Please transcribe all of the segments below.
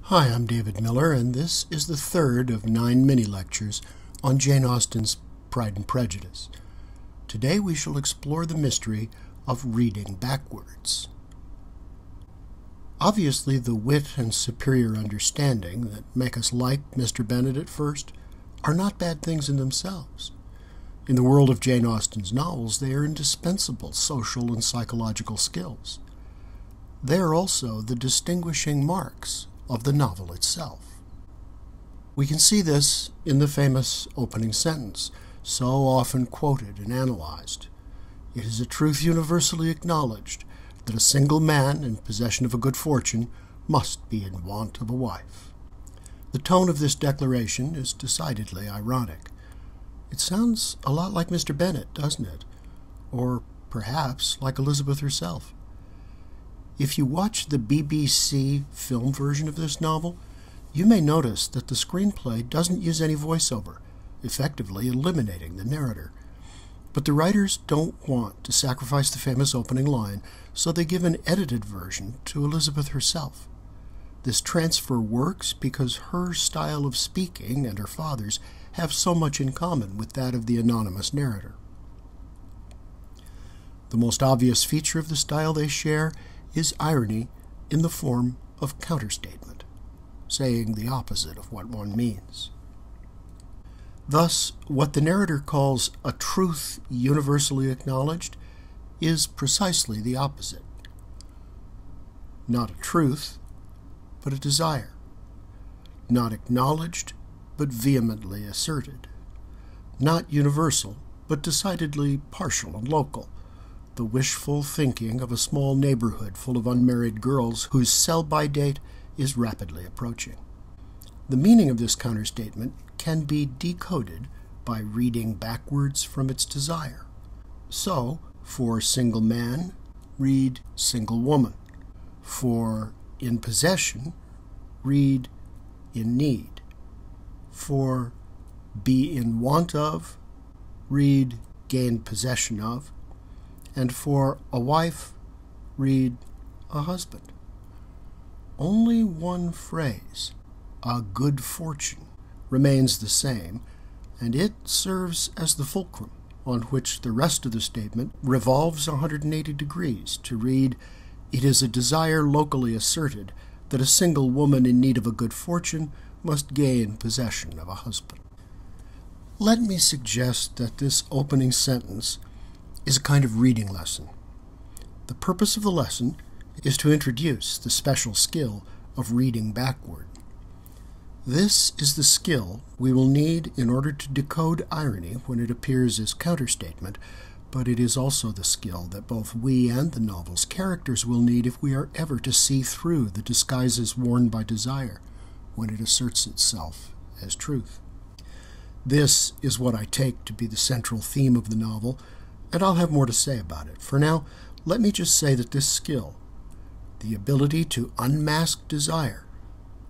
Hi, I'm David Miller, and this is the third of 9 mini-lectures on Jane Austen's Pride and Prejudice. Today we shall explore the mystery of reading backwards. Obviously, the wit and superior understanding that make us like Mr. Bennet at first are not bad things in themselves. In the world of Jane Austen's novels, they are indispensable social and psychological skills. They are also the distinguishing marks of the novel itself. We can see this in the famous opening sentence, so often quoted and analyzed. It is a truth universally acknowledged that a single man in possession of a good fortune must be in want of a wife. The tone of this declaration is decidedly ironic. It sounds a lot like Mr. Bennet, doesn't it? Or perhaps like Elizabeth herself. If you watch the BBC film version of this novel, you may notice that the screenplay doesn't use any voiceover, effectively eliminating the narrator. But the writers don't want to sacrifice the famous opening line, so they give an edited version to Elizabeth herself. This transfer works because her style of speaking and her father's have so much in common with that of the anonymous narrator. The most obvious feature of the style they share is irony in the form of counterstatement, saying the opposite of what one means. Thus, what the narrator calls a truth universally acknowledged is precisely the opposite. Not a truth, but a desire. Not acknowledged, but vehemently asserted. Not universal, but decidedly partial and local. The wishful thinking of a small neighborhood full of unmarried girls whose sell-by date is rapidly approaching. The meaning of this counterstatement can be decoded by reading backwards from its desire. So, for single man, read single woman. For in possession, read in need. For be in want of, read gain possession of. And for a wife, read a husband. Only one phrase, a good fortune, remains the same, and it serves as the fulcrum on which the rest of the statement revolves 180 degrees to read, it is a desire locally asserted that a single woman in need of a good fortune must gain possession of a husband. Let me suggest that this opening sentence is a kind of reading lesson. The purpose of the lesson is to introduce the special skill of reading backward. This is the skill we will need in order to decode irony when it appears as counterstatement, but it is also the skill that both we and the novel's characters will need if we are ever to see through the disguises worn by desire when it asserts itself as truth. This is what I take to be the central theme of the novel, and I'll have more to say about it. For now, let me just say that this skill, the ability to unmask desire,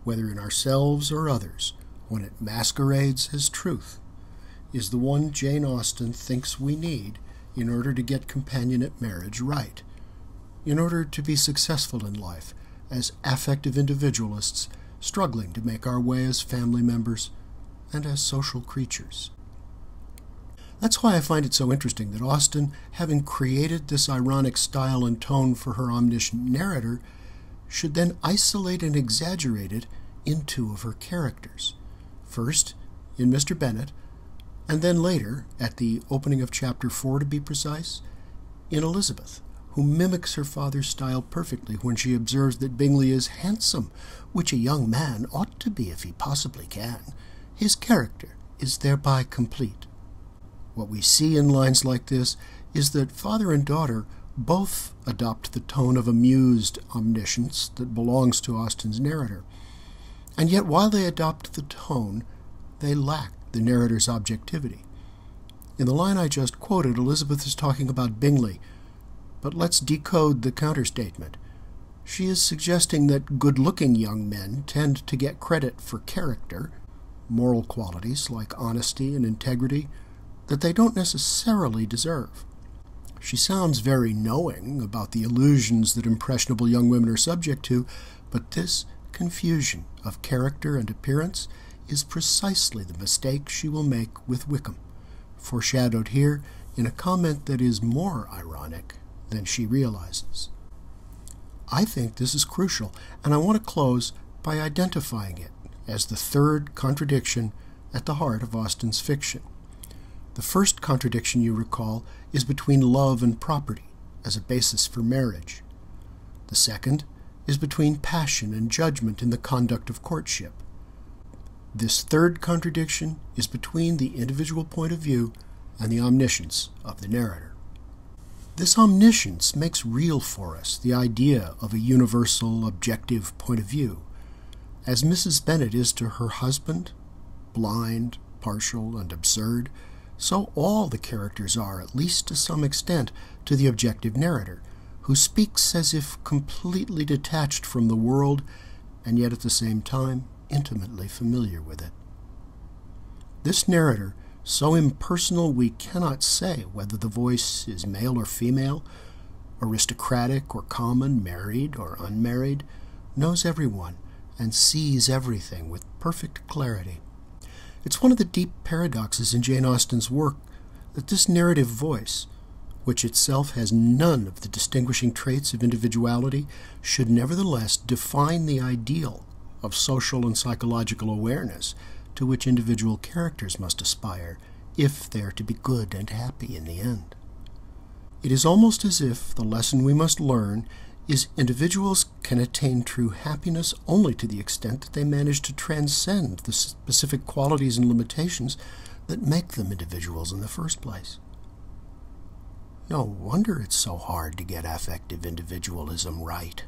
whether in ourselves or others, when it masquerades as truth, is the one Jane Austen thinks we need in order to get companionate marriage right, in order to be successful in life as affective individualists struggling to make our way as family members and as social creatures. That's why I find it so interesting that Austen, having created this ironic style and tone for her omniscient narrator, should then isolate and exaggerate it in two of her characters. First, in Mr. Bennet, and then later, at the opening of chapter 4 to be precise, in Elizabeth, who mimics her father's style perfectly when she observes that Bingley is handsome, which a young man ought to be if he possibly can. His character is thereby complete. What we see in lines like this is that father and daughter both adopt the tone of amused omniscience that belongs to Austen's narrator. And yet while they adopt the tone, they lack the narrator's objectivity. In the line I just quoted, Elizabeth is talking about Bingley, but let's decode the counterstatement. She is suggesting that good-looking young men tend to get credit for character, moral qualities like honesty and integrity, that they don't necessarily deserve. She sounds very knowing about the illusions that impressionable young women are subject to, but this confusion of character and appearance is precisely the mistake she will make with Wickham, foreshadowed here in a comment that is more ironic than she realizes. I think this is crucial, and I want to close by identifying it as the third contradiction at the heart of Austen's fiction. The first contradiction, you recall, is between love and property as a basis for marriage. The second is between passion and judgment in the conduct of courtship. This third contradiction is between the individual point of view and the omniscience of the narrator. This omniscience makes real for us the idea of a universal, objective point of view, as Mrs. Bennet is to her husband, blind, partial, and absurd. So all the characters are, at least to some extent, to the objective narrator, who speaks as if completely detached from the world, and yet at the same time intimately familiar with it. This narrator, so impersonal we cannot say whether the voice is male or female, aristocratic or common, married or unmarried, knows everyone and sees everything with perfect clarity. It's one of the deep paradoxes in Jane Austen's work that this narrative voice, which itself has none of the distinguishing traits of individuality, should nevertheless define the ideal of social and psychological awareness to which individual characters must aspire if they are to be good and happy in the end. It is almost as if the lesson we must learn is individuals can attain true happiness only to the extent that they manage to transcend the specific qualities and limitations that make them individuals in the first place. No wonder it's so hard to get affective individualism right.